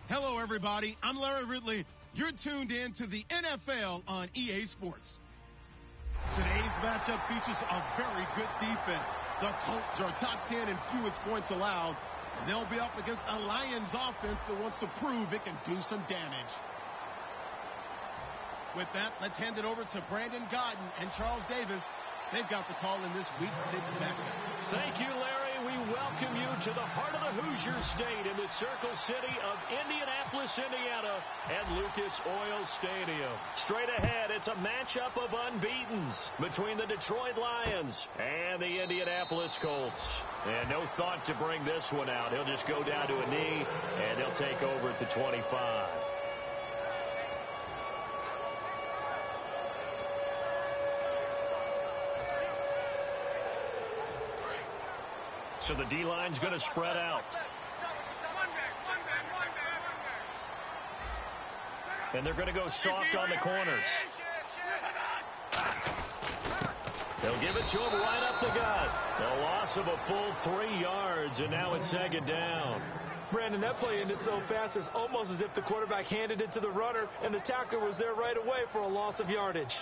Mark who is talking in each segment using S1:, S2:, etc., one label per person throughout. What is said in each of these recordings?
S1: Hello, everybody. I'm Larry Ridley. You're tuned in to the NFL on EA Sports. Today's matchup features a very good defense. The Colts are top 10 in fewest points allowed, and they'll be up against a Lions offense that wants to prove it can do some damage. With that, let's hand it over to Brandon Godden and Charles Davis. They've got the call in this Week 6 matchup.
S2: Thank you, Larry. We welcome you to the heart of the Hoosier State in the Circle City of Indianapolis, Indiana, at Lucas Oil Stadium. Straight ahead, it's a matchup of unbeatens between the Detroit Lions and the Indianapolis Colts. And no thought to bring this one out. He'll just go down to a knee, and they'll take over at the 25. So the D-line's going to spread out. And they're going to go soft on the corners. They'll give it to him right up the gut. A loss of a full 3 yards, and now it's second down.
S3: Brandon, that play ended so fast, it's almost as if the quarterback handed it to the runner, and the tackler was there right away for a loss of yardage.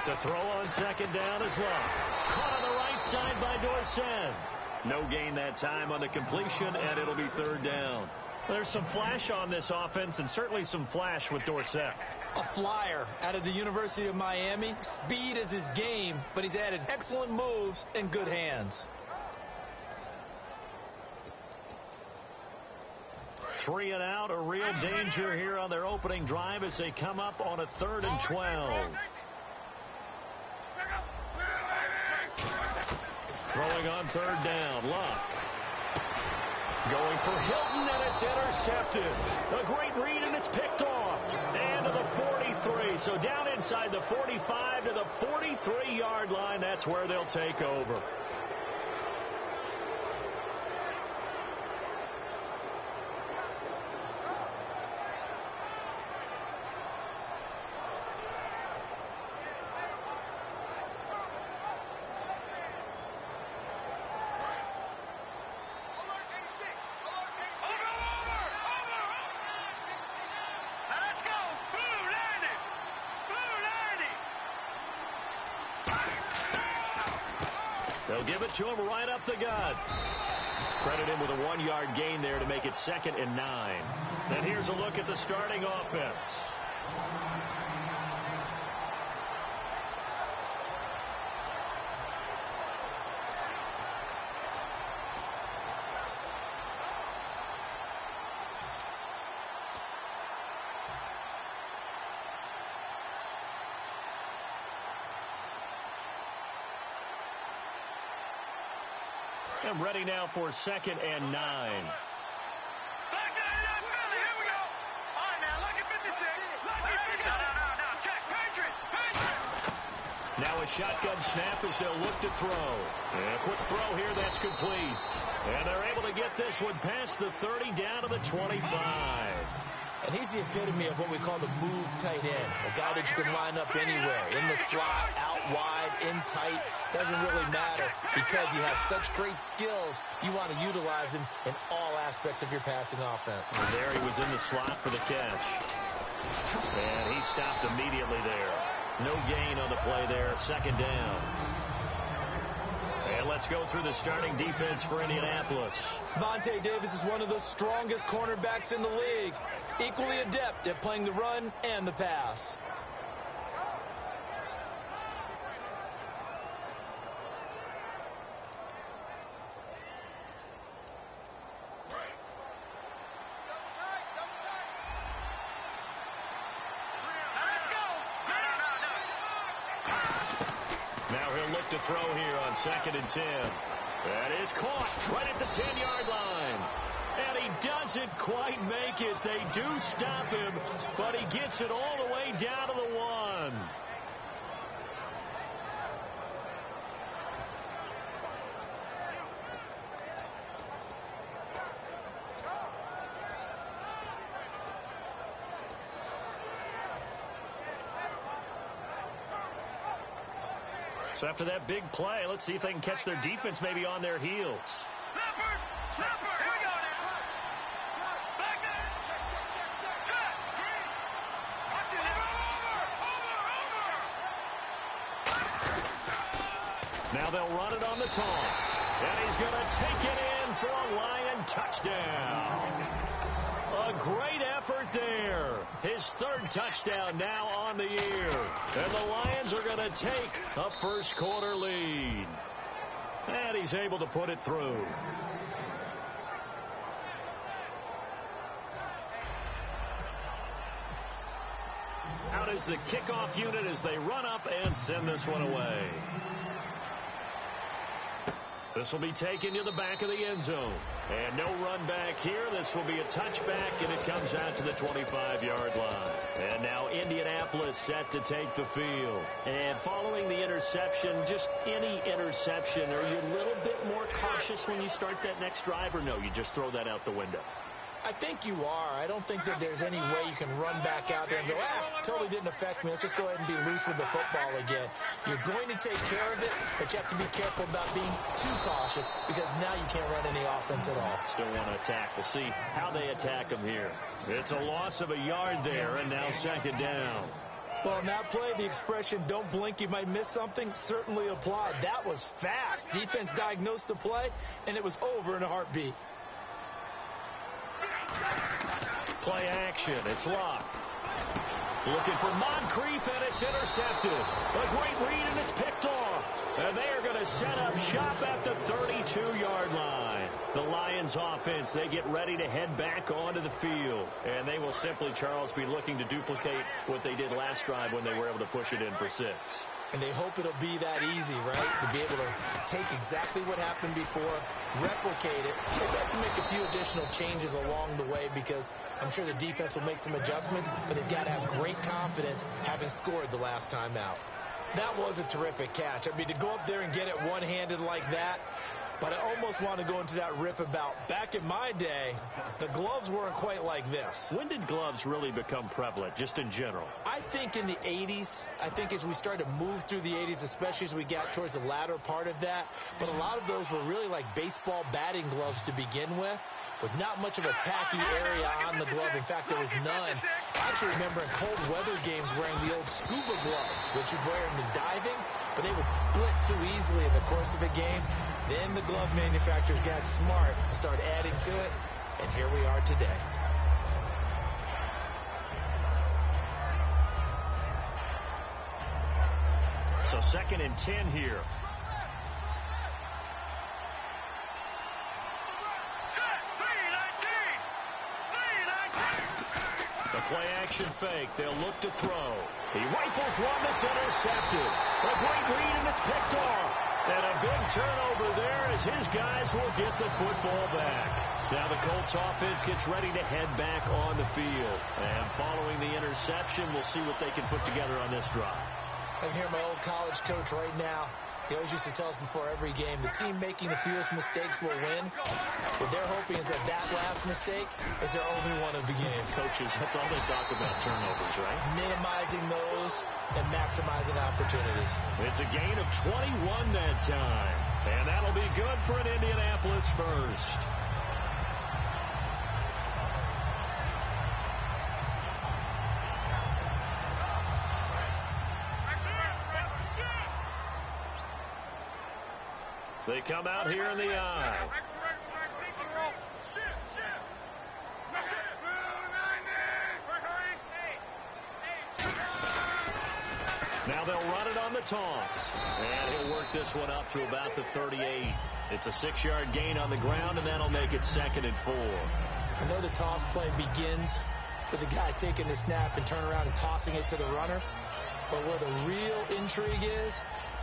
S2: To throw on second down is Love. Caught on the right side by Dorsett. No gain that time on the completion, and it'll be third down. There's some flash on this offense, and certainly some flash with Dorsett.
S3: A flyer out of the University of Miami. Speed is his game, but he's added excellent moves and good hands.
S2: 3 and out, a real danger here on their opening drive as they come up on a 3rd and 12. Throwing on 3rd down, Luck. Going for Hilton, and it's intercepted. A great read, and it's picked off. And to the 43. So down inside the 45 to the 43-yard line. That's where they'll take over. They'll give it to him right up the gut. Credit him with a 1-yard gain there to make it 2nd and 9. And here's a look at the starting offense. And ready now for 2nd and 9. Now a shotgun snap as they'll look to throw. And a quick throw here, that's complete. And they're able to get this one past the 30 down to the 25.
S3: And he's the epitome of what we call the move tight end. A guy that you can line up anywhere. In the slot, out wide, in tight. Doesn't really matter because he has such great skills. You want to utilize him in all aspects of your passing offense.
S2: And there he was in the slot for the catch. And he stopped immediately there. No gain on the play there. 2nd down. And let's go through the starting defense for Indianapolis.
S3: Vontae Davis is one of the strongest cornerbacks in the league. Equally adept at playing the run and the pass.
S2: they'll look to throw here on 2nd and 10. That is caught right at the 10-yard line. And he doesn't quite make it. They do stop him, but he gets it all the way down to the 1. So after that big play, let's see if they can catch their defense maybe on their heels.
S4: Snapper! Here we go now! Back there! Check! Over!
S2: Now they'll run it on the toss. And he's going to take it in for a Lion touchdown. A great effort there. His 3rd touchdown now on the year. And the Lions are going to take a first-quarter lead. And he's able to put it through. Out is the kickoff unit as they run up and send this one away. This will be taken to the back of the end zone. And no run back here. This will be a touchback, and it comes out to the 25-yard line. And now Indianapolis set to take the field. And following the interception, just any interception, are you a little bit more cautious when you start that next drive, or no, you just throw that out the window?
S3: I think you are. I don't think that there's any way you can run back out there and go, totally didn't affect me. Let's just go ahead and be loose with the football again. You're going to take care of it, but you have to be careful about being too cautious because now you can't run any offense at all.
S2: Still want to attack. We'll see how they attack him here. It's a loss of a yard there, and now 2nd down.
S3: Well, in that play, the expression, don't blink, you might miss something, certainly applied. That was fast. Defense diagnosed the play, and it was over in a heartbeat.
S2: Play action. It's locked. Looking for Moncrief, and it's intercepted. A great read, and it's picked off. And they are going to set up shop at the 32-yard line. The Lions offense, they get ready to head back onto the field. And they will simply, Charles, be looking to duplicate what they did last drive when they were able to push it in for 6.
S3: And they hope it'll be that easy, right? To be able to take exactly what happened before, replicate it. They've got to make a few additional changes along the way because I'm sure the defense will make some adjustments, but they've got to have great confidence having scored the last time out. That was a terrific catch. I mean, to go up there and get it one-handed like that, but I almost want to go into that riff about back in my day, the gloves weren't quite like this.
S2: When did gloves really become prevalent, just in general?
S3: I think in the 80s. I think as we started to move through the 80s, especially as we got towards the latter part of that. But a lot of those were really like baseball batting gloves to begin with not much of a tacky area on the glove. In fact, there was none. I actually remember in cold weather games wearing the old scuba gloves, which you'd wear in the diving, but they would split too easily in the course of a game. Then the glove manufacturers got smart and started adding to it, and here we are today.
S2: So 2nd and 10 here. The play action fake. They'll look to throw. He rifles one that's intercepted. A great read, and it's picked off. And a big turnover there as his guys will get the football back. Now the Colts offense gets ready to head back on the field. And following the interception, we'll see what they can put together on this drive.
S3: I can hear my old college coach right now. He always used to tell us before every game, the team making the fewest mistakes will win. What they're hoping is that that last mistake is their only one of the game.
S2: Coaches, that's all they talk about, turnovers, right?
S3: Minimizing those and maximizing opportunities.
S2: It's a gain of 21 that time. And that'll be good for an Indianapolis first. They come out here in the eye. Now they'll run it on the toss. And he'll work this one up to about the 38. It's a 6-yard gain on the ground, and that'll make it 2nd and 4.
S3: I know the toss play begins with the guy taking the snap and turning around and tossing it to the runner. But where the real intrigue is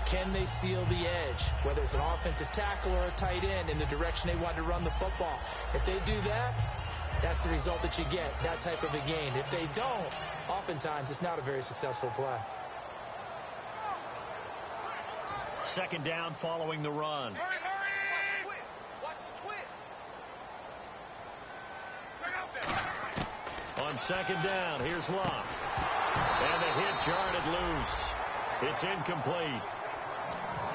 S3: Can they seal the edge, whether it's an offensive tackle or a tight end, in the direction they want to run the football? If they do that, that's the result that you get, that type of a gain. If they don't, oftentimes it's not a very successful play.
S2: Second down following the run.
S4: Hurry, hurry! Watch the twist.
S2: On second down, here's Locke. And the hit jarred loose. It's incomplete.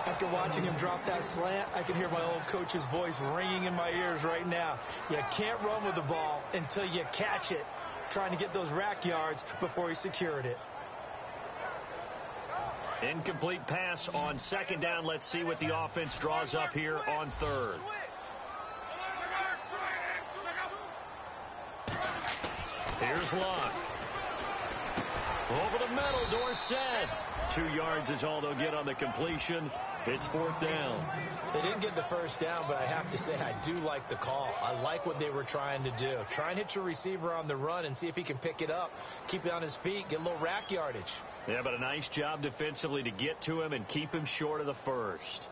S3: After watching him drop that slant, I can hear my old coach's voice ringing in my ears right now. You can't run with the ball until you catch it, trying to get those rack yards before he secured it.
S2: Incomplete pass on second down. Let's see what the offense draws up here on third. Here's Locke. Over the middle, Dorsett. 2 yards is all they'll get on the completion. It's fourth down.
S3: They didn't get the first down, but I have to say I do like the call. I like what they were trying to do. Try and hit your receiver on the run and see if he can pick it up, keep it on his feet, get a little rack yardage.
S2: Yeah, but a nice job defensively to get to him and keep him short of the first.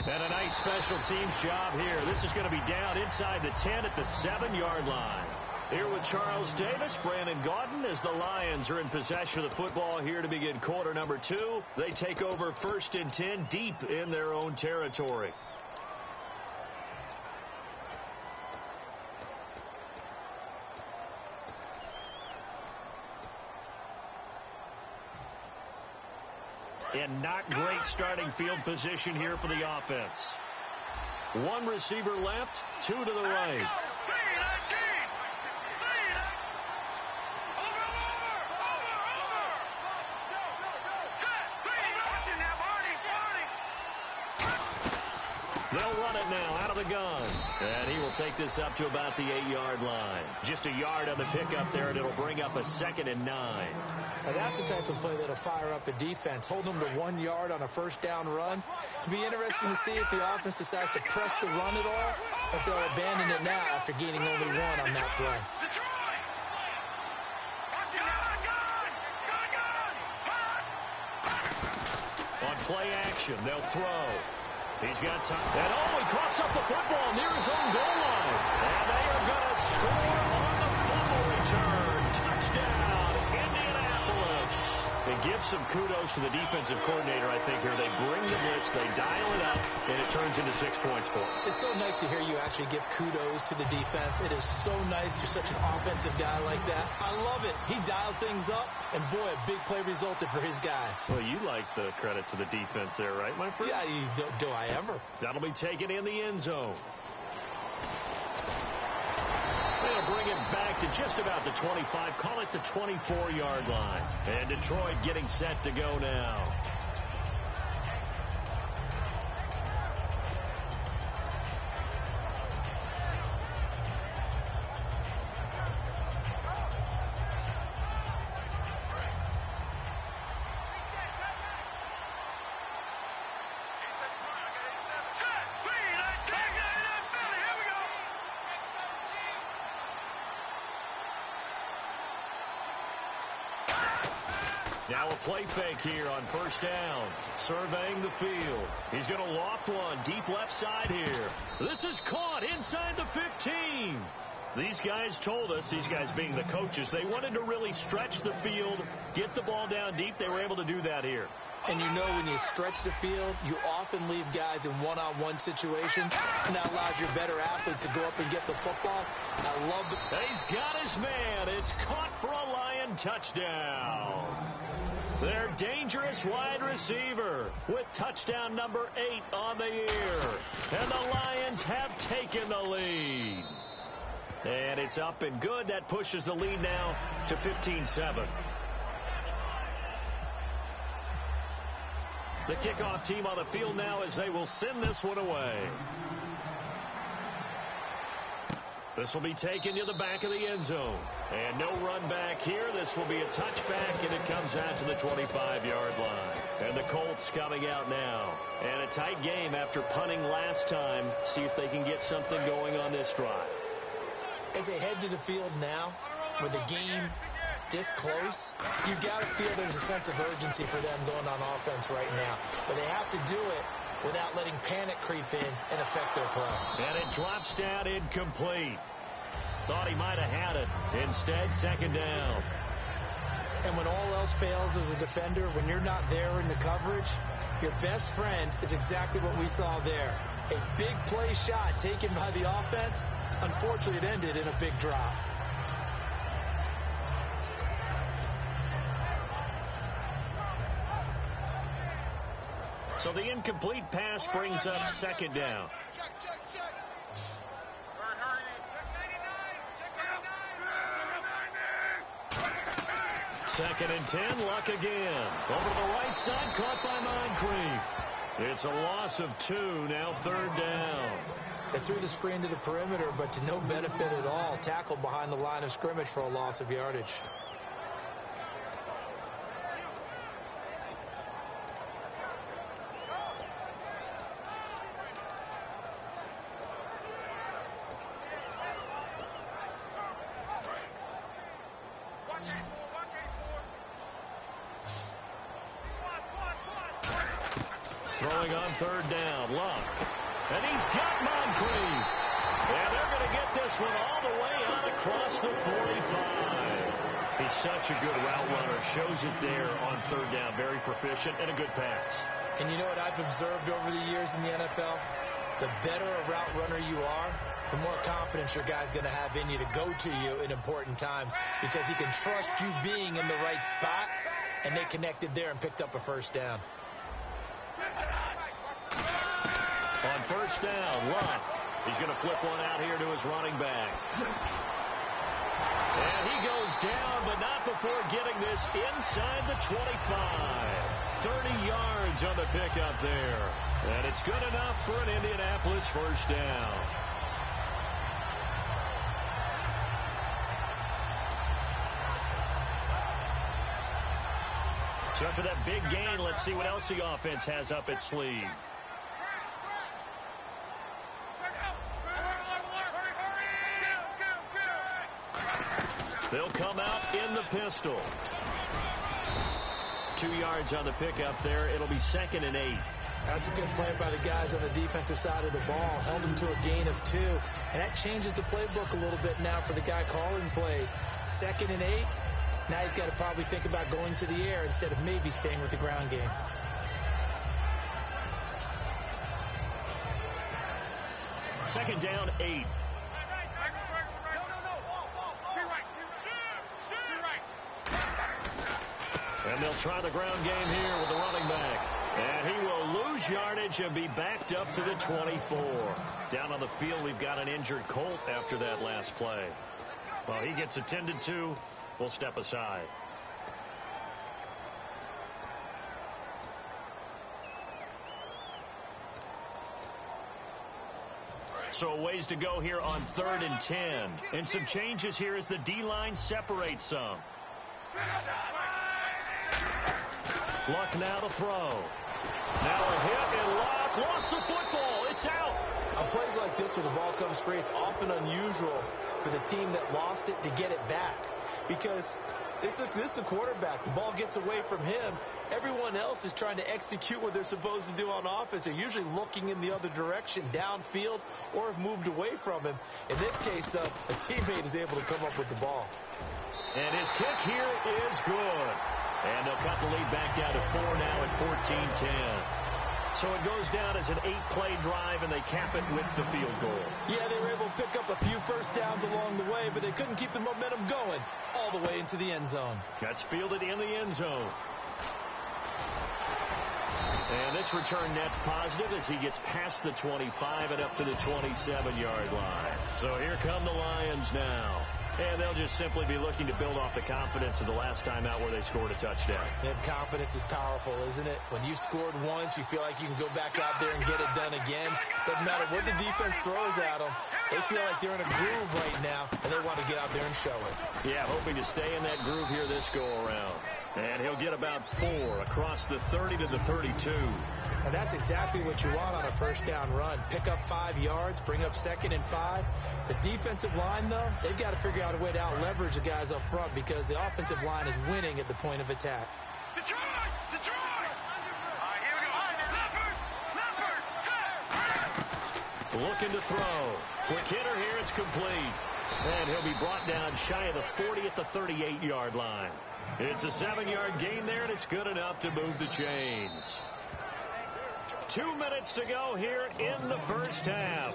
S2: And a nice special teams job here. This is going to be down inside the 10 at the 7-yard line. Here with Charles Davis, Brandon Gaudin, as the Lions are in possession of the football here to begin quarter number 2. They take over 1st and 10 deep in their own territory. And not great starting field position here for the offense. 1 receiver left, 2 to the right. They'll run it now out of the gun. And he will take this up to about the 8-yard line. Just a yard on the pickup there, and it'll bring up a 2nd and 9.
S3: Now that's the type of play that'll fire up the defense. Hold them to 1 yard on a first down run. It'll be interesting to see if the offense decides to press the run at all, or if they'll abandon it now after gaining only 1 on that play.
S2: On play action, they'll throw. He's got time. And he coughs up the football near his own goal line. And they are going to score on the fumble return. Touchdown, Indianapolis. They give some kudos to the defensive coordinator, I think, here. They bring the blitz, they dial it up, and it turns into 6 points for them.
S3: It's so nice to hear you actually give kudos to the defense. It is so nice you're such an offensive guy like that. I love it. He dialed things up, and boy, a big play resulted for his guys.
S2: Well, you like the credit to the defense there, right, my friend?
S3: Yeah, do I ever.
S2: That'll be taken in the end zone. They'll bring it back to just about the 25, call it the 24-yard line. And Detroit getting set to go now. Now a play fake here on first down. Surveying the field. He's going to loft one deep left side here. This is caught inside the 15. These guys told us, these guys being the coaches, they wanted to really stretch the field, get the ball down deep. They were able to do that here.
S3: And you know when you stretch the field, you often leave guys in one-on-one situations, and that allows your better athletes to go up and get the football. I love it.
S2: He's got his man. It's caught for a Lion touchdown. Their dangerous wide receiver with touchdown number 8 on the year. And the Lions have taken the lead. And it's up and good. That pushes the lead now to 15-7. The kickoff team on the field now as they will send this one away. This will be taken to the back of the end zone. And no run back here. This will be a touchback, and it comes out to the 25-yard line. And the Colts coming out now. And a tight game after punting last time. See if they can get something going on this drive.
S3: As they head to the field now, with the game this close, you've got to feel there's a sense of urgency for them going on offense right now. But they have to do it without letting panic creep in and affect their play.
S2: And it drops down incomplete. Thought he might have had it. Instead, second down.
S3: And when all else fails as a defender, when you're not there in the coverage, your best friend is exactly what we saw there. A big play shot taken by the offense. Unfortunately, it ended in a big drop.
S2: So the incomplete pass brings up second down.
S4: Check, check, check. Hurry. Check 99.
S2: Second and 10, Luck again. Over to the right side, caught by Moncrief. It's a loss of 2, now third down.
S3: They threw the screen to the perimeter, but to no benefit at all. Tackled behind the line of scrimmage for a loss of yardage.
S2: Throwing on third down, Luck. And he's got Moncrief. And they're going to get this one all the way out across the 45. He's such a good route runner. Shows it there on third down. Very proficient and a good pass.
S3: And you know what I've observed over the years in the NFL? The better a route runner you are, the more confidence your guy's going to have in you to go to you in important times because he can trust you being in the right spot, and they connected there and picked up a first down.
S2: On first down, Luck. He's going to flip one out here to his running back. And he goes down, but not before getting this inside the 25. 30 yards on the pickup there. And it's good enough for an Indianapolis first down. So after that big gain, let's see what else the offense has up its sleeve. They'll come out in the pistol. 2 yards on the pickup there. It'll be second and 8.
S3: That's a good play by the guys on the defensive side of the ball. Held them to a gain of 2. And that changes the playbook a little bit now for the guy calling plays. Second and 8. Now he's got to probably think about going to the air instead of maybe staying with the ground game.
S2: Second down, 8. And they'll try the ground game here with the running back. And he will lose yardage and be backed up to the 24. Down on the field, we've got an injured Colt after that last play. Well, he gets attended to. We'll step aside. So a ways to go here on 3rd and 10. And some changes here as the D-line separates some. Luck now to throw. Now a hit, and Luck lost the football. It's out.
S3: On plays like this, when the ball comes free, it's often unusual for the team that lost it to get it back. Because this is the quarterback. The ball gets away from him. Everyone else is trying to execute what they're supposed to do on offense. They're usually looking in the other direction, downfield, or have moved away from him. In this case, though, a teammate is able to come up with the ball.
S2: And his kick here is good. And they'll cut the lead back down to 4 now at 14-10. So it goes down as an 8-play drive, and they cap it with the field goal.
S3: Yeah, they were able to pick up a few first downs along the way, but they couldn't keep the momentum going all the way into the end zone.
S2: That's fielded in the end zone. And this return net's positive as he gets past the 25 and up to the 27-yard line. So here come the Lions now. And they'll just simply be looking to build off the confidence of the last time out where they scored a touchdown.
S3: And confidence is powerful, isn't it? When you scored once, you feel like you can go back out there and get it done and again. Doesn't matter what the defense throws at them. They feel like they're in a groove right now, and they want to get out there and show it.
S2: Yeah, hoping to stay in that groove here this go-around. And he'll get about 4 across the 30 to the 32.
S3: And that's exactly what you want on a first down run. Pick up 5 yards, bring up 2nd and 5. The defensive line, though, they've got to figure out a way to out-leverage the guys up front because the offensive line is winning at the point of attack.
S4: Detroit! Detroit! All right, here we go. Leopard!
S2: Looking to throw. Quick hitter here. It's complete. And he'll be brought down shy of the 40 at the 38-yard line. It's a 7-yard gain there, and it's good enough to move the chains. 2 minutes to go here in the first half.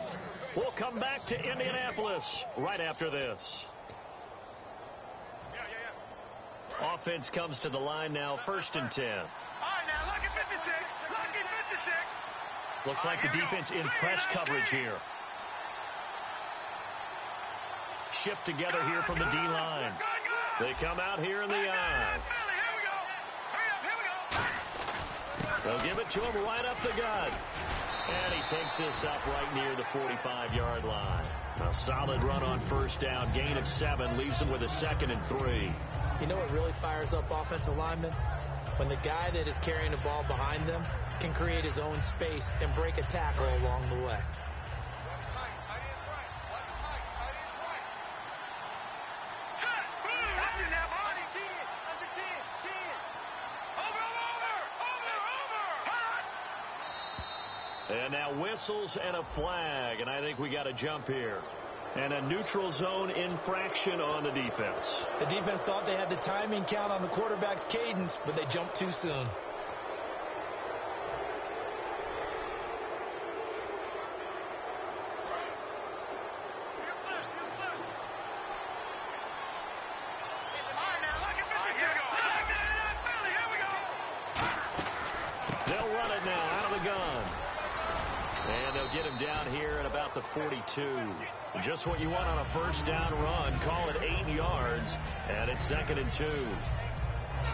S2: We'll come back to Indianapolis right after this. Offense comes to the line now, 1st and 10.
S4: All right, now, lucky 56. Lucky 56.
S2: Looks like the defense in press coverage here. Shift together here from the D-line. They come out here in the eye. They'll give it to him right up the gut. And he takes this up right near the 45-yard line. A solid run on first down. Gain of 7 leaves him with a 2nd and 3.
S3: You know what really fires up offensive linemen? When the guy that is carrying the ball behind them can create his own space and break a tackle along the way.
S2: And now whistles and a flag, and I think we got a jump here. And a neutral zone infraction on the defense.
S3: The defense thought they had the timing count on the quarterback's cadence, but they jumped too soon.
S2: They'll run it now out of the gun. And they'll get him down here at about the 42. Just what you want on a first down run. Call it 8 yards. And it's 2nd and 2.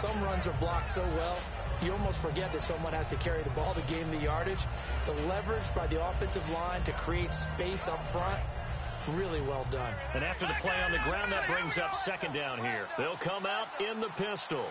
S3: Some runs are blocked so well, you almost forget that someone has to carry the ball to gain the yardage. The leverage by the offensive line to create space up front, really well done.
S2: And after the play on the ground, that brings up 2nd down here. They'll come out in the pistol.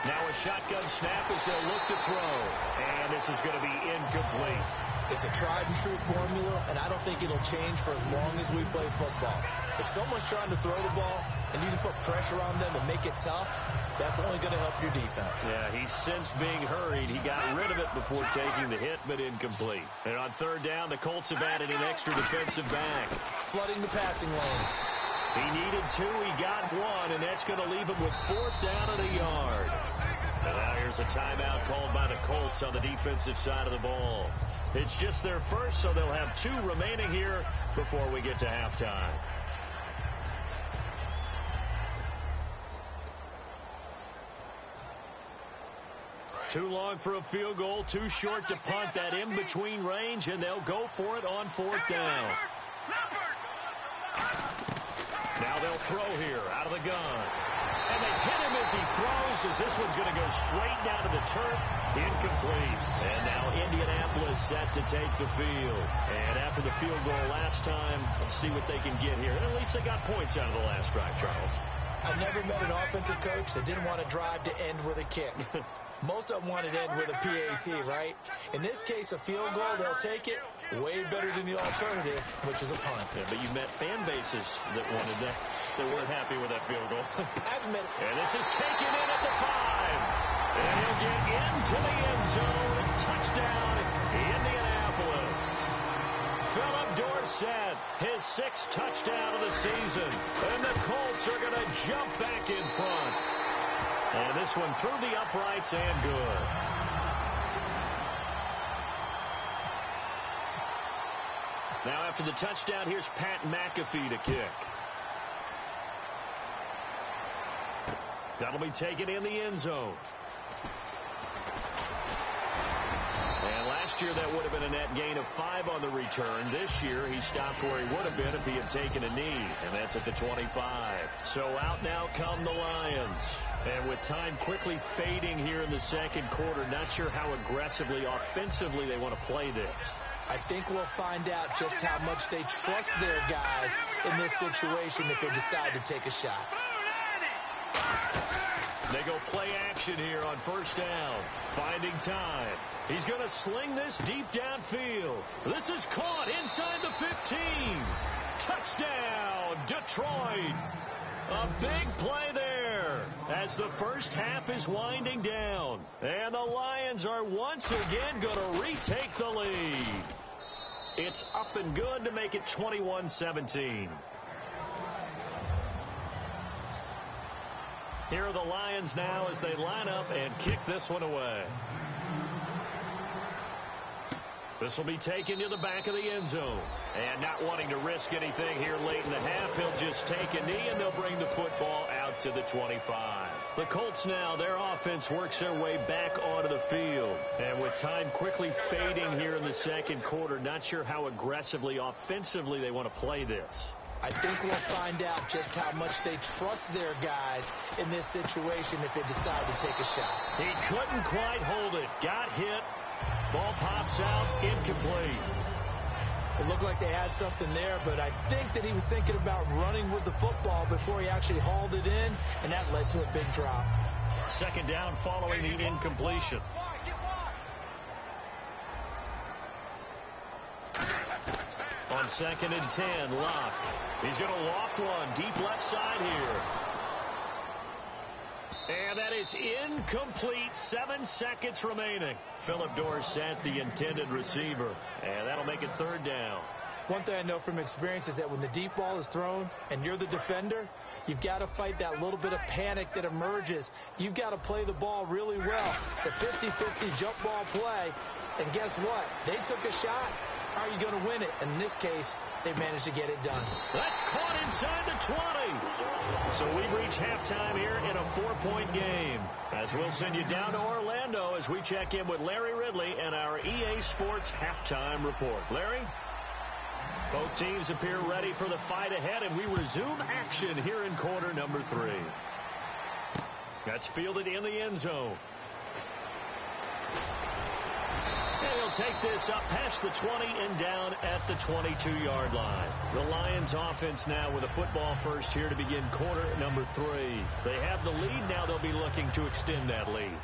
S2: Now a shotgun snap as they'll look to throw. And this is going to be incomplete.
S3: It's a tried and true formula, and I don't think it'll change for as long as we play football. If someone's trying to throw the ball and you can put pressure on them and make it tough, that's only going to help your defense.
S2: Yeah, he's since being hurried. He got rid of it before taking the hit, but incomplete. And on 3rd down, the Colts have added an extra defensive back.
S3: Flooding the passing lanes.
S2: He needed 2, he got 1, and that's going to leave him with 4th down and a yard. And now here's a timeout called by the Colts on the defensive side of the ball. It's just their first, so they'll have 2 remaining here before we get to halftime. Too long for a field goal, too short to punt that in-between range, and they'll go for it on 4th down. Now they'll throw here out of the gun. And they hit him as he throws, as this one's going to go straight down to the turf. Incomplete. And now Indianapolis set to take the field. And after the field goal last time, let's see what they can get here. And at least they got points out of the last drive, Charles.
S3: I've never met an offensive coach that didn't want to drive to end with a kick. Most of them want it to end with a PAT, right? In this case, a field goal, they'll take it. Way better than the alternative, which is a punt.
S2: Yeah, but you've met fan bases that wanted that. They weren't happy with that field goal.
S3: I've met.
S2: And this is taken in at the 5. And he'll get into the end zone. Touchdown, Indianapolis. Philip Dorsett, his 6th touchdown of the season. And the Colts are going to jump back in front. And this one through the uprights and good. Now after the touchdown, here's Pat McAfee to kick. That'll be taken in the end zone. And last Last year, that would have been a net gain of 5 on the return. This year, he stopped where he would have been if he had taken a knee, and that's at the 25. So out now come the Lions. And with time quickly fading here in the second quarter, not sure how aggressively, offensively they want to play this.
S3: I think we'll find out just how much they trust their guys in this situation if they decide to take a shot.
S2: They go play action here on first down. Finding time. He's going to sling this deep downfield. This is caught inside the 15. Touchdown, Detroit. A big play there as the first half is winding down. And the Lions are once again going to retake the lead. It's up and good to make it 21-17. Here are the Lions now as they line up and kick this one away. This will be taken to the back of the end zone. And not wanting to risk anything here late in the half, he'll just take a knee and they'll bring the football out to the 25. The Colts now, their offense works their way back onto the field. And with time quickly fading here in the second quarter, not sure how aggressively, offensively they want to play this.
S3: I think we'll find out just how much they trust their guys in this situation if they decide to take a shot.
S2: He couldn't quite hold it. Got hit. Ball pops out. Incomplete.
S3: It looked like they had something there, but I think that he was thinking about running with the football before he actually hauled it in, and that led to a big drop.
S2: Second down following the incompletion. On 2nd and 10, Locke. He's going to loft one deep left side here. And that is incomplete. 7 seconds remaining. Phillip Dorsett, the intended receiver. And that'll make it 3rd down.
S3: One thing I know from experience is that when the deep ball is thrown and you're the defender, you've got to fight that little bit of panic that emerges. You've got to play the ball really well. It's a 50-50 jump ball play. And guess what? They took a shot. How are you going to win it? And in this case, they managed to get it done.
S2: That's caught inside the 20. So we reach halftime here in a 4-point game. As we'll send you down to Orlando as we check in with Larry Ridley and our EA Sports halftime report. Larry? Both teams appear ready for the fight ahead, and we resume action here in quarter number 3. That's fielded in the end zone. And he'll take this up past the 20 and down at the 22-yard line. The Lions offense now with a football first here to begin quarter number 3. They have the lead. Now they'll be looking to extend that lead.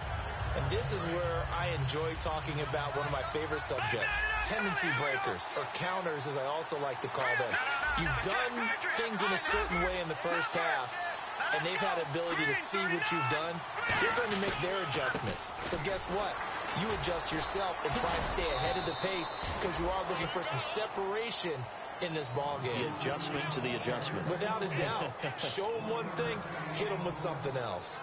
S3: And this is where I enjoy talking about one of my favorite subjects, tendency breakers, or counters as I also like to call them. You've done things in a certain way in the first half, and they've had ability to see what you've done. They're going to make their adjustments. So guess what? You adjust yourself and try and stay ahead of the pace because you are looking for some separation in this ball game.
S2: The adjustment to the adjustment.
S3: Without a doubt. Show them one thing, hit them with something else.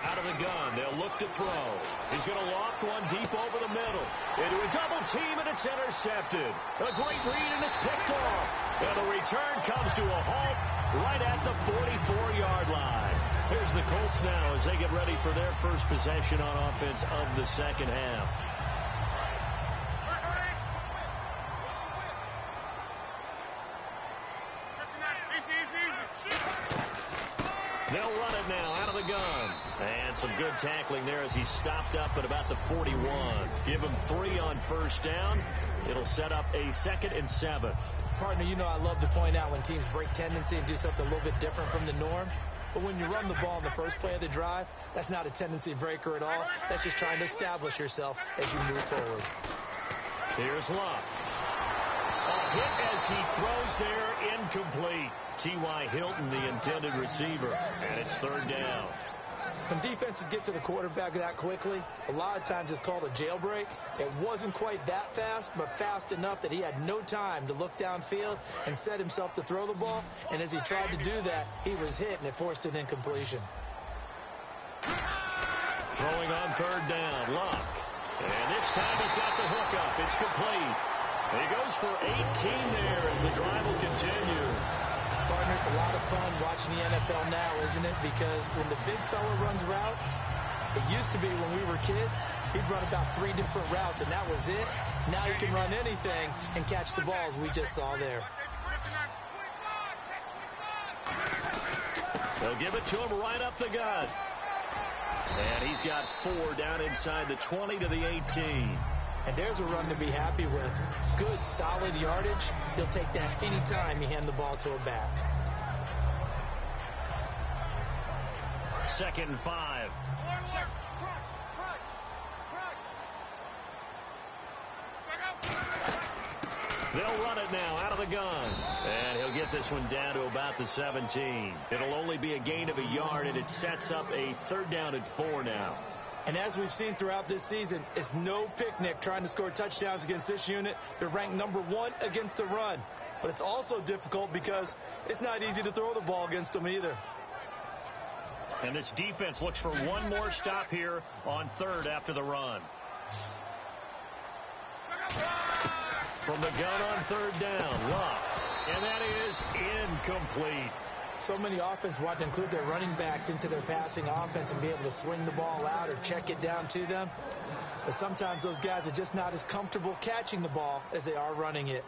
S2: Out of the gun, they'll look to throw. He's going to loft one deep over the middle. Into a double team, and it's intercepted. A great read, and it's picked off. And the return comes to a halt right at the 44-yard line. Here's the Colts now as they get ready for their first possession on offense of the second half. They'll run it now out of the gun. And some good tackling there as he stopped up at about the 41. Give him 3 on first down. It'll set up a 2nd and 7.
S3: Partner, you know I love to point out when teams break tendency and do something a little bit different from the norm. But when you run the ball in the first play of the drive, that's not a tendency breaker at all. That's just trying to establish yourself as you move forward.
S2: Here's Locke. A hit as he throws there, incomplete. T.Y. Hilton, the intended receiver, and it's 3rd down.
S3: When defenses get to the quarterback that quickly, a lot of times it's called a jailbreak. It wasn't quite that fast, but fast enough that he had no time to look downfield and set himself to throw the ball. And as he tried to do that, he was hit, and it forced an incompletion.
S2: Throwing on 3rd down, Locke. And this time he's got the hook up. It's complete. He goes for 18 there as the drive will continue.
S3: Partner, it's a lot of fun watching the NFL now, isn't it? Because when the big fella runs routes, it used to be when we were kids, he'd run about 3 different routes, and that was it. Now he can run anything and catch the balls we just saw there.
S2: They'll give it to him right up the gut. And he's got 4 down inside the 20 to the 18.
S3: And there's a run to be happy with. Good, solid yardage. He'll take that any time you hand the ball to a back.
S2: 2nd and 5. They'll run it now out of the gun. And he'll get this one down to about the 17. It'll only be a gain of a yard, and it sets up a 3rd down and 4 now.
S3: And as we've seen throughout this season, it's no picnic trying to score touchdowns against this unit. They're ranked number 1 against the run. But it's also difficult because it's not easy to throw the ball against them either.
S2: And this defense looks for one more stop here on 3rd after the run. From the gun on 3rd down, Love. And that is incomplete.
S3: So many offenses want to include their running backs into their passing offense and be able to swing the ball out or check it down to them. But sometimes those guys are just not as comfortable catching the ball as they are running it.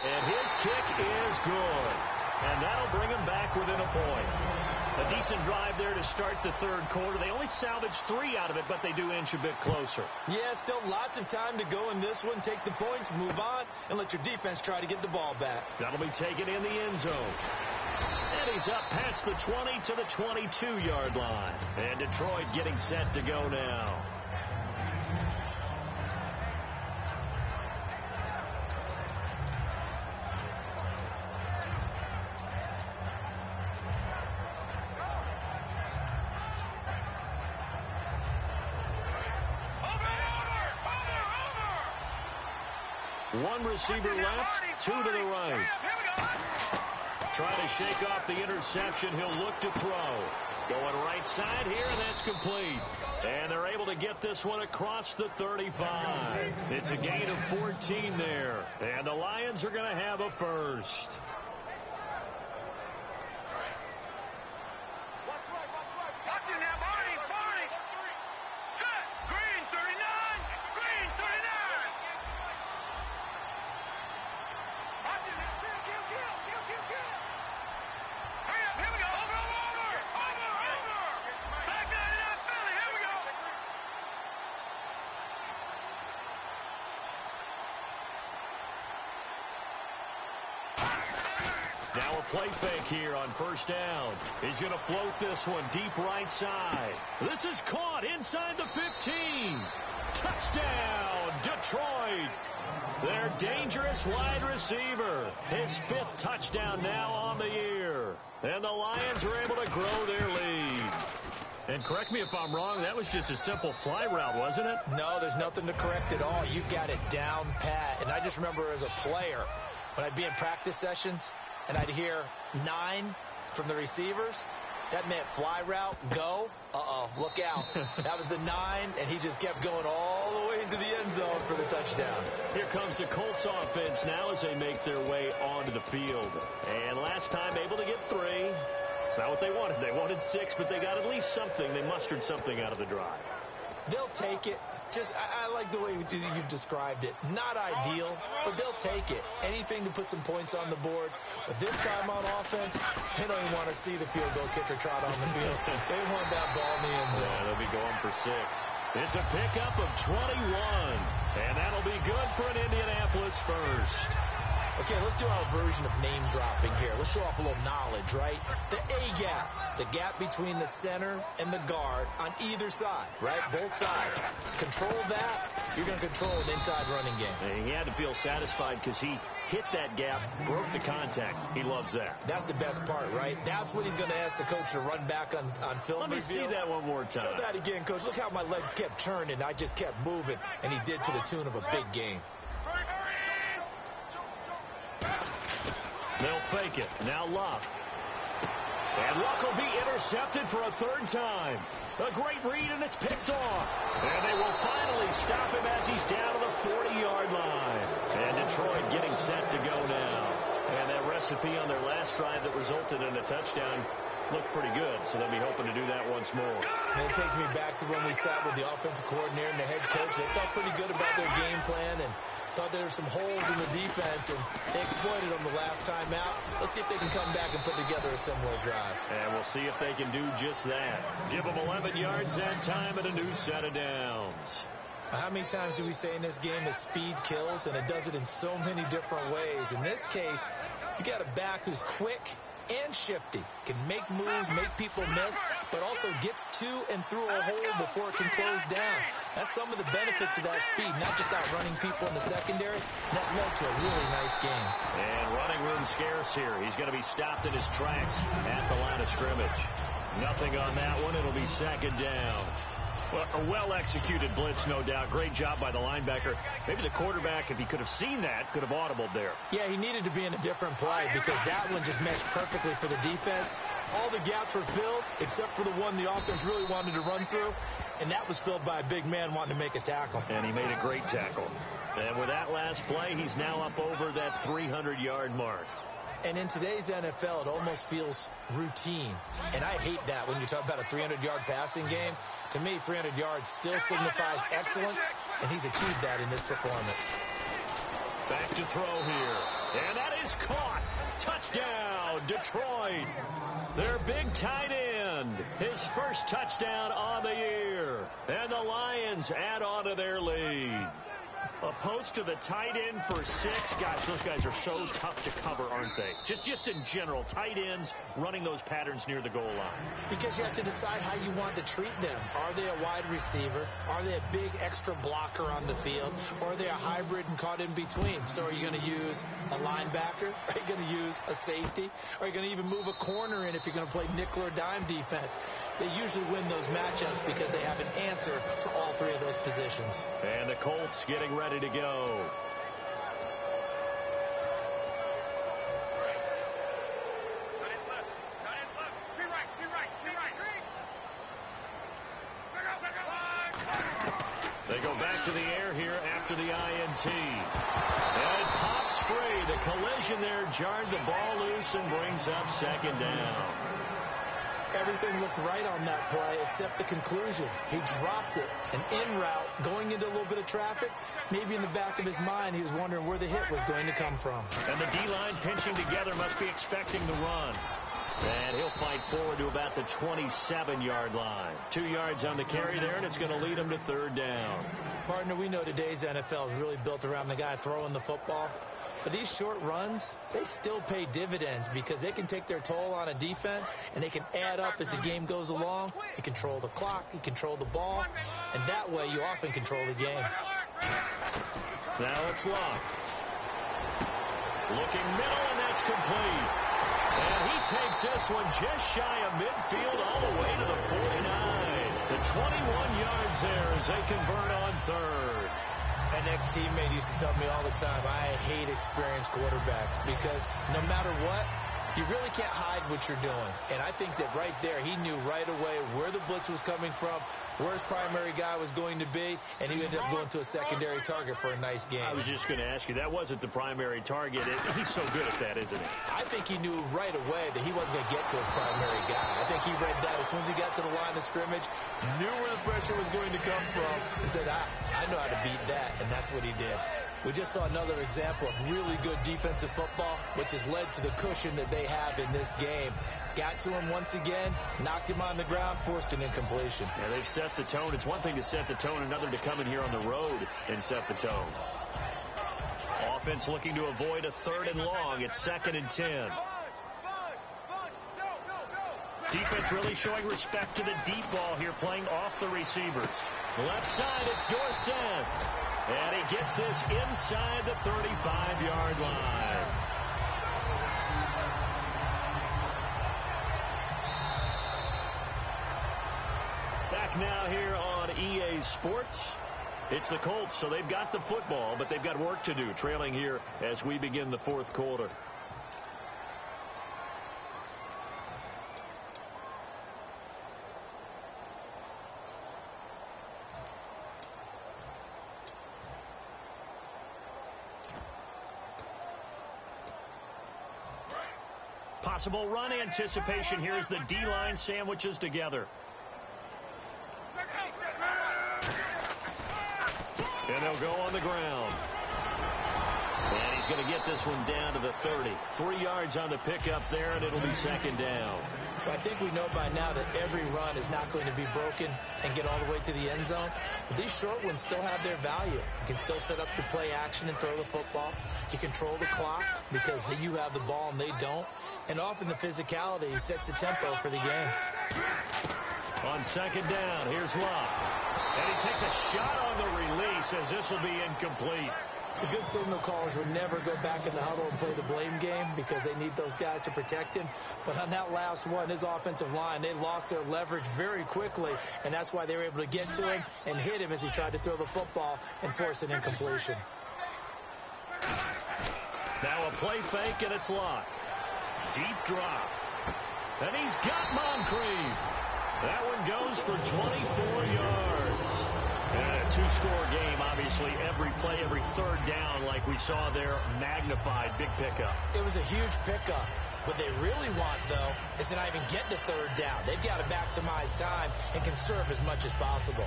S2: And his kick is good. And that'll bring him back within a point. A decent drive there to start the 3rd quarter. They only salvaged 3 out of it, but they do inch a bit closer.
S3: Yeah, still lots of time to go in this one. Take the points, move on, and let your defense try to get the ball back.
S2: That'll be taken in the end zone. And he's up past the 20 to the 22-yard line. And Detroit getting set to go now. One receiver left, 2 to the right. Trying to shake off the interception. He'll look to throw. Going right side here, and that's complete. And they're able to get this one across the 35. It's a gain of 14 there. And the Lions are going to have a first. Now a play fake here on 1st down. He's going to float this one deep right side. This is caught inside the 15. Touchdown, Detroit. Their dangerous wide receiver. His 5th touchdown now on the year. And the Lions are able to grow their lead. And correct me if I'm wrong, that was just a simple fly route, wasn't it?
S3: No, there's nothing to correct at all. You got it down pat. And I just remember as a player, when I'd be in practice sessions, and I'd hear 9 from the receivers, that meant fly route, go. Look out. That was the 9, and he just kept going all the way into the end zone for the touchdown.
S2: Here comes the Colts offense now as they make their way onto the field. And last time able to get 3. It's not what they wanted. They wanted 6, but they got at least something. They mustered something out of the drive.
S3: They'll take it. I like the way you've described it. Not ideal, but they'll take it. Anything to put some points on the board. But this time on offense, they don't even want to see the field goal kicker trot on the field. They want that ball in the end zone.
S2: Yeah, they'll be going for 6. It's a pickup of 21. And that'll be good for an Indianapolis first.
S3: Okay, let's do our version of name dropping here. Let's show off a little knowledge, right? The A gap, the gap between the center and the guard on either side, right? Both sides. Control that, you're going to control an inside running game.
S2: And he had to feel satisfied because he hit that gap, broke the contact. He loves that.
S3: That's the best part, right? That's what he's going to ask the coach to run back on film.
S2: Let me see that one more time.
S3: Show that again, coach. Look how my legs kept turning. I just kept moving, and he did to the tune of a big game.
S2: They'll fake it. Now Love. And luck will be intercepted for a third time. A great read, and it's picked off. And they will finally stop him as he's down to the 40-yard line. And Detroit getting set to go now. And that recipe on their last drive that resulted in a touchdown looked pretty good, so they'll be hoping to do that once more.
S3: And it takes me back to when we sat with the offensive coordinator and the head coach. They felt pretty good about their game plan and thought there were some holes in the defense, and they exploited them the last time out. Let's see if they can come back and put together a similar drive.
S2: And we'll see if they can do just that. Give them 11 yards that time and a new set of downs.
S3: How many times do we say in this game that speed kills, and it does it in so many different ways? In this case, you got a back who's quick and shifty, can make moves, make people miss, but also gets to and through a hole before it can close down. That's some of the benefits of that speed, not just outrunning people in the secondary. That led to a really nice game.
S2: And running room scarce here. He's going to be stopped in his tracks at the line of scrimmage. Nothing on that one. It'll be second down. Well, a well-executed blitz, no doubt. Great job by the linebacker. Maybe the quarterback, if he could have seen that, could have audibled there.
S3: Yeah, he needed to be in a different play because that one just meshed perfectly for the defense. All the gaps were filled except for the one the offense really wanted to run through, and that was filled by a big man wanting to make a tackle.
S2: And he made a great tackle. And with that last play, he's now up over that 300-yard mark.
S3: And in today's NFL, it almost feels routine. And I hate that when you talk about a 300-yard passing game. To me, 300 yards still signifies excellence, and he's achieved that in this performance.
S2: Back to throw here. And that is caught. Touchdown, Detroit. Their big tight end. His first touchdown on the year. And the Lions add on to their lead. A post to the tight end for 6. Gosh, those guys are so tough to cover, aren't they? Just in general, tight ends running those patterns near the goal line.
S3: Because you have to decide how you want to treat them. Are they a wide receiver? Are they a big extra blocker on the field? Or are they a hybrid and caught in between? So are you going to use a linebacker? Are you going to use a safety? Are you going to even move a corner in if you're going to play nickel or dime defense? They usually win those matchups because they have an answer for all three of those positions.
S2: And the Colts getting ready to go. They go back to the air here after the INT. And it pops free. The collision there jarred the ball loose and brings up second down.
S3: Everything looked right on that play except the conclusion. He dropped it, an in route, going into a little bit of traffic. Maybe in the back of his mind, he was wondering where the hit was going to come from.
S2: And the D-line pinching together must be expecting the run. And he'll fight forward to about the 27-yard line. 2 yards on the carry there, and it's going to lead him to third down.
S3: Partner, we know today's NFL is really built around the guy throwing the football. But these short runs, they still pay dividends because they can take their toll on a defense, and they can add up as the game goes along. You control the clock, you control the ball, and that way you often control the game.
S2: Now it's locked. Looking middle, and that's complete. And he takes this one just shy of midfield all the way to the 49. The 21 yards there as they convert on third.
S3: An ex-teammate used to tell me all the time, I hate experienced quarterbacks because no matter what, you really can't hide what you're doing. And I think that right there, he knew right away where the blitz was coming from, where his primary guy was going to be, and he ended up going to a secondary target for a nice game.
S2: I was just going to ask you, that wasn't the primary target. He's so good at that, isn't he?
S3: I think he knew right away that he wasn't going to get to his primary guy. I think he read that as soon as he got to the line of scrimmage, knew where the pressure was going to come from, and said, I know how to beat that, and that's what he did. We just saw another example of really good defensive football, which has led to the cushion that they have in this game. Got to him once again, knocked him on the ground, forced an incompletion.
S2: Yeah, they've set the tone. It's one thing to set the tone, another to come in here on the road and set the tone. Offense looking to avoid a third and long. It's 2nd and 10. Defense really showing respect to the deep ball here, playing off the receivers. Left side, it's Dorsett. And he gets this inside the 35-yard line. Back now here on EA Sports. It's the Colts, so they've got the football, but they've got work to do, trailing here as we begin the fourth quarter. Possible run anticipation here as the D-line sandwiches together. And they'll go on the ground. And he's going to get this one down to the 30. 3 yards on the pickup there, and it'll be second down.
S3: I think we know by now that every run is not going to be broken and get all the way to the end zone. But these short ones still have their value. You can still set up your play action and throw the football. You control the clock because you have the ball and they don't. And often the physicality sets the tempo for the game.
S2: On second down, here's Love. And he takes a shot on the release as this will be incomplete.
S3: The good signal callers would never go back in the huddle and play the blame game because they need those guys to protect him. But on that last one, his offensive line, they lost their leverage very quickly, and that's why they were able to get to him and hit him as he tried to throw the football and force an incompletion.
S2: Now a play fake, and it's Locke. Deep drop. And he's got Moncrief. That one goes for 24 yards. And a two-score game, obviously, every play, every third down, like we saw there, magnified, big pickup.
S3: It was a huge pickup. What they really want, though, is to not even get to third down. They've got to maximize time and conserve as much as possible.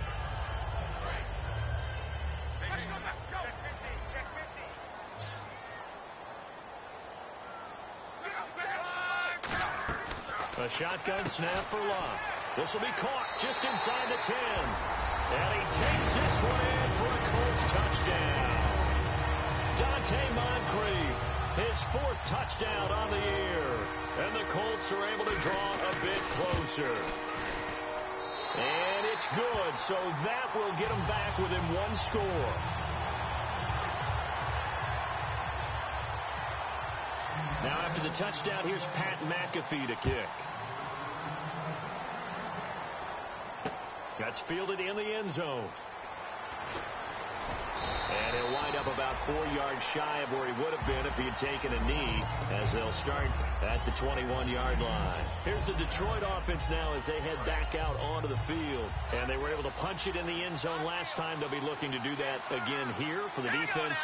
S2: A shotgun snap for Love. This will be caught just inside the 10. And he takes this one in for a Colts touchdown. Dante Moncrief, his 4th touchdown on the year. And the Colts are able to draw a bit closer. And it's good, so that will get them back within 1 score. Now after the touchdown, here's Pat McAfee to kick. That's fielded in the end zone. And he'll wind up about 4 yards shy of where he would have been if he had taken a knee, as they'll start at the 21-yard line. Here's the Detroit offense now as they head back out onto the field. And they were able to punch it in the end zone last time. They'll be looking to do that again here for the defense.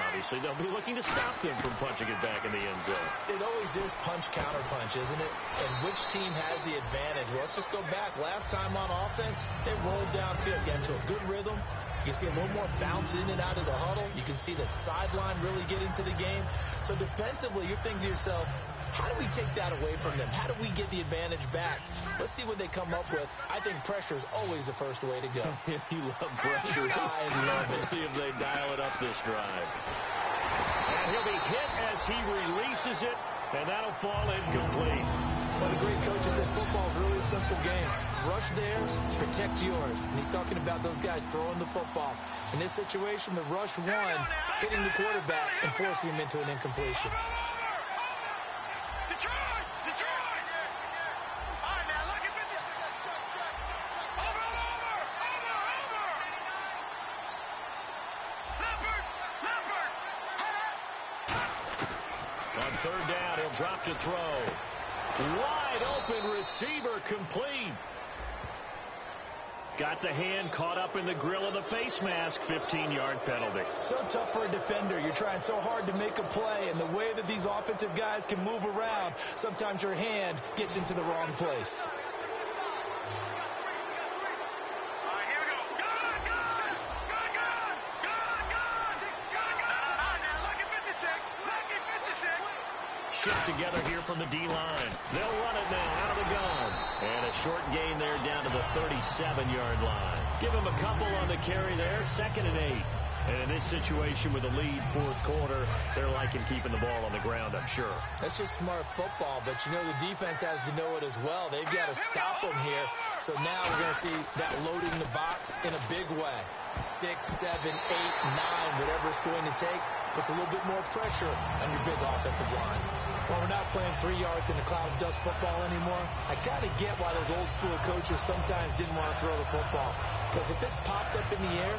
S2: Obviously, they'll be looking to stop them from punching it back in the end zone.
S3: It always is punch-counter-punch, isn't it? And which team has the advantage? Well, let's just go back. Last time on offense, they rolled downfield, got into a good rhythm. You can see a little more bounce in and out of the huddle. You can see the sideline really get into the game. So defensively, you're thinking to yourself, how do we take that away from them? How do we get the advantage back? Let's see what they come up with. I think pressure is always the first way to go.
S2: You love pressure.
S3: I love it.
S2: We'll see if they dial it up this drive. And he'll be hit as he releases it, and that'll fall incomplete.
S3: Well, the great coaches said football is really a simple game. Rush theirs, protect yours. And he's talking about those guys throwing the football. In this situation, the rush won, hitting the quarterback and forcing him into an incompletion.
S2: On third down, he'll drop to throw. Wide open receiver complete. Got the hand caught up in the grill of the face mask. 15-yard penalty.
S3: So tough for a defender. You're trying so hard to make a play, and the way that these offensive guys can move around, sometimes your hand gets into the wrong place.
S2: Shift together here from the D-line. They'll run it now out of the gun. And a short gain there down to the 37-yard line. Give him a couple on the carry there. 2nd and 8. And in this situation with a lead 4th quarter, they're liking keeping the ball on the ground, I'm sure.
S3: That's just smart football, but you know the defense has to know it as well. They've got to stop them here. So now we're going to see that loading the box in a big way. 6, 7, 8, 9, whatever it's going to take, puts a little bit more pressure on your big offensive line. Well, we're not playing 3 yards in a cloud of dust football anymore. I kind of get why those old school coaches sometimes didn't want to throw the football. Because if it's popped up in the air,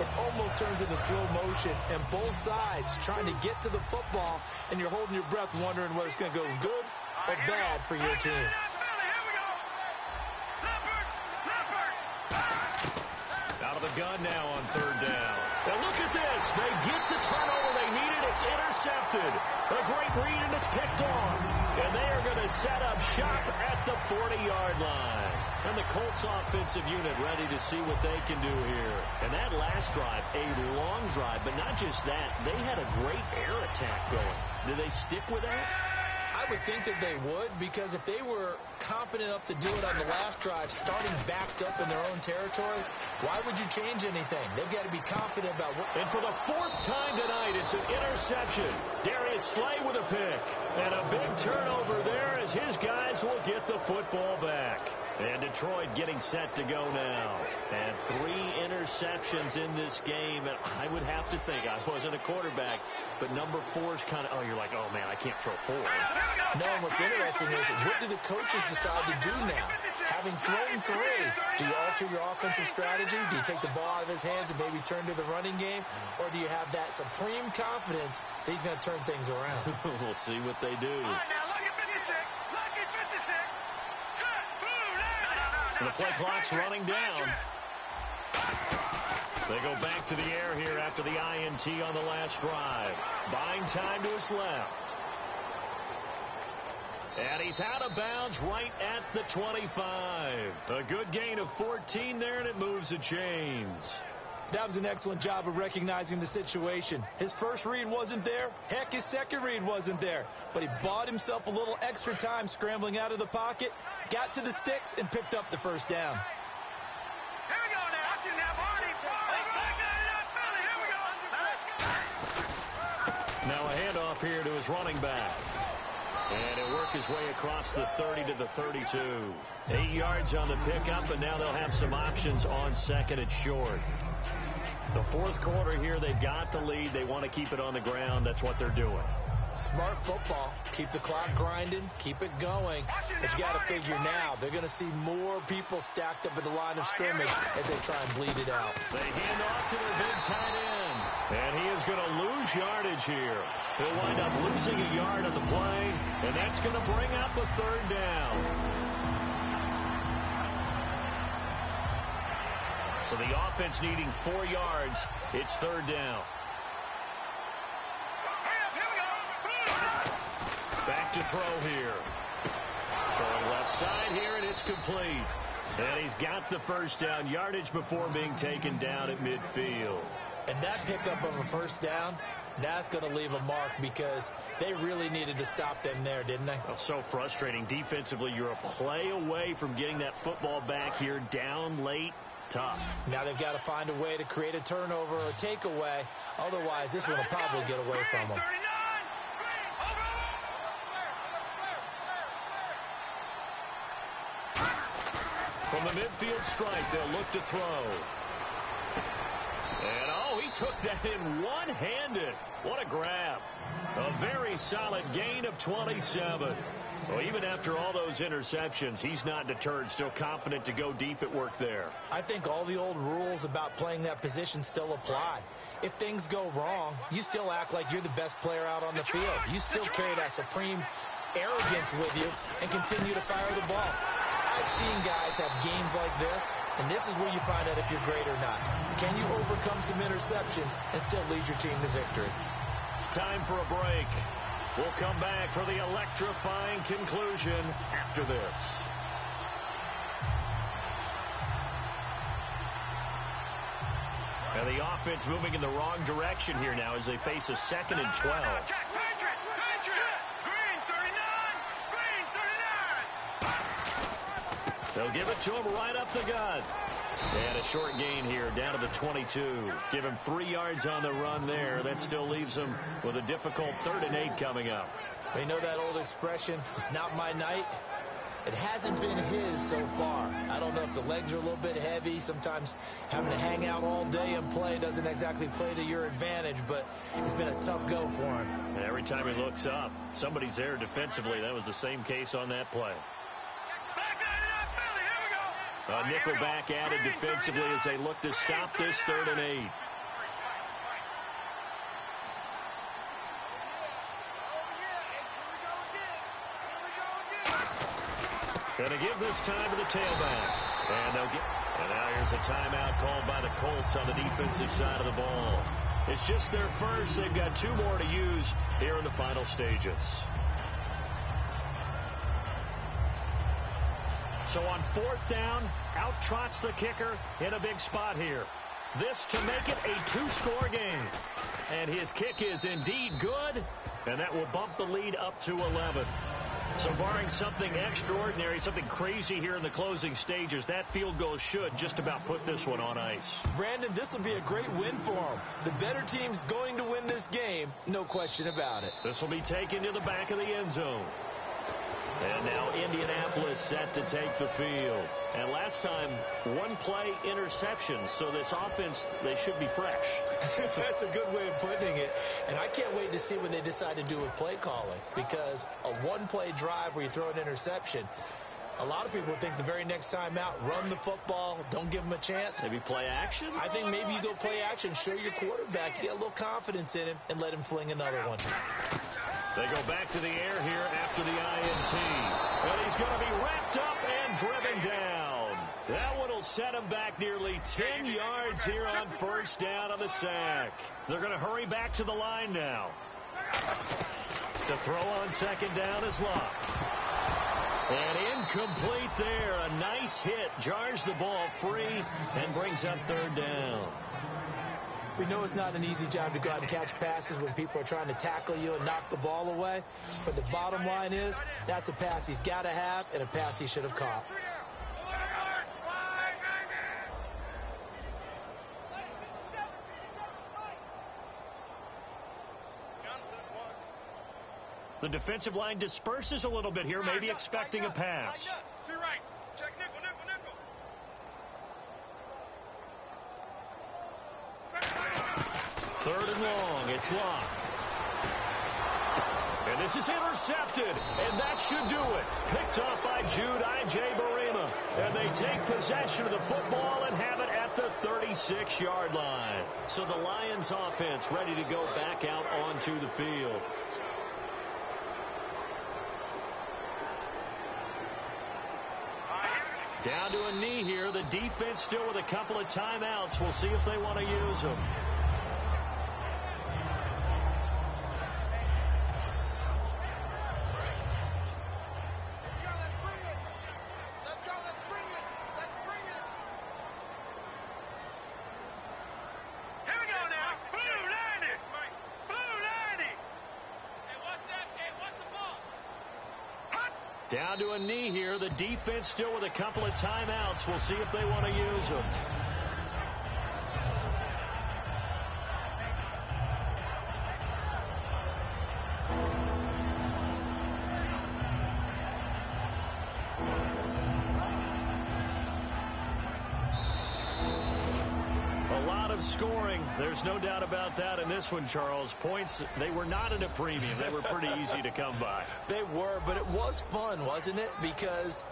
S3: it almost turns into slow motion, and both sides trying to get to the football, and you're holding your breath wondering whether it's going to go good or bad for your team.
S2: Out of the gun now on third down. Now look at this. They get the turnover they needed, It's intercepted. A great read, and it's picked off. And they are going to set up shop at the 40-yard line. And the Colts offensive unit ready to see what they can do here. And that last drive, a long drive, but not just that. They had a great air attack going. Do they stick with that?
S3: I would think that they would, because if they were confident enough to do it on the last drive, starting backed up in their own territory, why would you change anything? They've got to be confident about what...
S2: And for the fourth time tonight, it's an interception. Darius Slay with a pick. And a big turnover there as his guys will get the football back. And Detroit getting set to go now. And 3 interceptions in this game. And I would have to think, I wasn't a quarterback, but number 4 is kind of, you're like, oh, man, I can't throw 4.
S3: No, and what's interesting is, what do the coaches decide to do now? Having thrown 3, do you alter your offensive strategy? Do you take the ball out of his hands and maybe turn to the running game? Or do you have that supreme confidence that he's going to turn things around?
S2: We'll see what they do. The play clock's running down. They go back to the air here after the INT on the last drive. Buying time to his left. And he's out of bounds right at the 25. A good gain of 14 there, and it moves the chains.
S3: That was an excellent job of recognizing the situation. His first read wasn't there. Heck, his second read wasn't there. But he bought himself a little extra time scrambling out of the pocket, got to the sticks, and picked up the first down.
S4: Here we go now. Watch him now, Barney. Here we go.
S2: Now a handoff here to his running back. And he'll work his way across the 30 to the 32. 8 yards on the pickup, and now they'll have some options on second and short. The fourth quarter here, they've got the lead. They want to keep it on the ground. That's what they're doing.
S3: Smart football. Keep the clock grinding. Keep it going. But you got to figure now, they're going to see more people stacked up at the line of scrimmage as they try and bleed it out.
S2: They hand off to their big tight end. And he is going to lose yardage here. He'll wind up losing a yard on the play. And that's going to bring up a third down. So the offense needing 4 yards. It's third down. Back to throw here. Throwing left side here, and it's complete. And he's got the first down. Yardage before being taken down at midfield.
S3: And that pickup of a first down, that's going to leave a mark, because they really needed to stop them there, didn't they?
S2: Oh, so frustrating. Defensively, you're a play away from getting that football back here, down late. Tough.
S3: Now they've got to find a way to create a turnover or a takeaway. Otherwise, this one will probably get away from them.
S2: From the midfield stripe, they'll look to throw. And, he took that in one-handed. What a grab. A very solid gain of 27. Well, even after all those interceptions, he's not deterred, still confident to go deep at work there.
S3: I think all the old rules about playing that position still apply. If things go wrong, you still act like you're the best player out on the field. You still carry that supreme arrogance with you and continue to fire the ball. I've seen guys have games like this, and this is where you find out if you're great or not. Can you overcome some interceptions and still lead your team to victory?
S2: Time for a break. We'll come back for the electrifying conclusion after this. And the offense moving in the wrong direction here now as they face a 2nd and 12. They'll give it to him right up the gut. And a short gain here down to the 22. Give him 3 yards on the run there. That still leaves him with a difficult 3rd and 8 coming up.
S3: We know that old expression, it's not my night. It hasn't been his so far. I don't know if the legs are a little bit heavy. Sometimes having to hang out all day and play doesn't exactly play to your advantage, but it's been a tough go for him.
S2: And every time he looks up, somebody's there defensively. That was the same case on that play. A nickel back added defensively as they look to stop this 3rd and 8. Going to give this time to the tailback. And now here's a timeout called by the Colts on the defensive side of the ball. It's just their first. They've got 2 more to use here in the final stages. So on 4th down, out trots the kicker in a big spot here. This to make it a 2-score game. And his kick is indeed good, and that will bump the lead up to 11. So barring something extraordinary, something crazy here in the closing stages, that field goal should just about put this one on ice.
S3: Brandon, this will be a great win for them. The better team's going to win this game, no question about it.
S2: This will be taken to the back of the end zone. And now Indianapolis set to take the field. And last time, 1-play interception. So this offense, they should be fresh.
S3: That's a good way of putting it. And I can't wait to see what they decide to do with play calling. Because a 1-play drive where you throw an interception, a lot of people think the very next time out, run the football, don't give them a chance.
S2: Maybe play action?
S3: I think maybe you go play action, show your quarterback, get a little confidence in him, and let him fling another one.
S2: They go back to the air here after the INT. And he's going to be wrapped up and driven down. That one will set him back nearly 10 yards here on 1st down on the sack. They're going to hurry back to the line now. To throw on 2nd down is Locke. And incomplete there. A nice hit. Jars the ball free and brings up 3rd down.
S3: We know it's not an easy job to go out and catch passes when people are trying to tackle you and knock the ball away. But the bottom line is that's a pass he's got to have and a pass he should have caught.
S2: The defensive line disperses a little bit here, maybe expecting a pass.
S4: To your right. Check nickel, nickel, nickel.
S2: 3rd and long. It's Locke. And this is intercepted. And that should do it. Picked off by Jude I.J. Barima. And they take possession of the football and have it at the 36-yard line. So the Lions offense ready to go back out onto the field. Down to a knee here. The defense still with a couple of timeouts. We'll see if they want to use them. Down to a knee here. The defense still with a couple of timeouts. We'll see if they want to use them. Scoring. There's no doubt about that in this one, Charles. Points, they were not at a premium. They were pretty easy to come by.
S3: They were, but it was fun, wasn't it? Because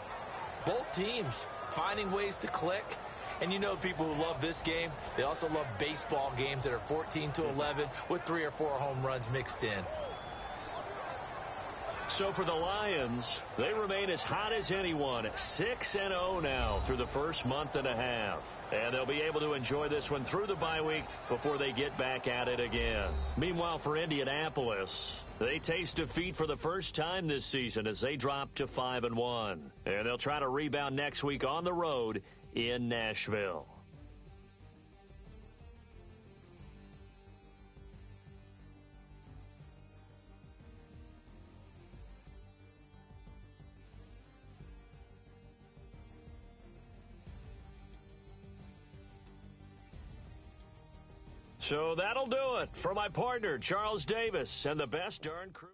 S3: both teams finding ways to click. And you know people who love this game, they also love baseball games that are 14-11 with 3 or 4 home runs mixed in.
S2: So for the Lions, they remain as hot as anyone, 6-0 now through the first month and a half. And they'll be able to enjoy this one through the bye week before they get back at it again. Meanwhile, for Indianapolis, they taste defeat for the first time this season as they drop to 5-1. And they'll try to rebound next week on the road in Nashville. So that'll do it for my partner, Charles Davis, and the best darn crew.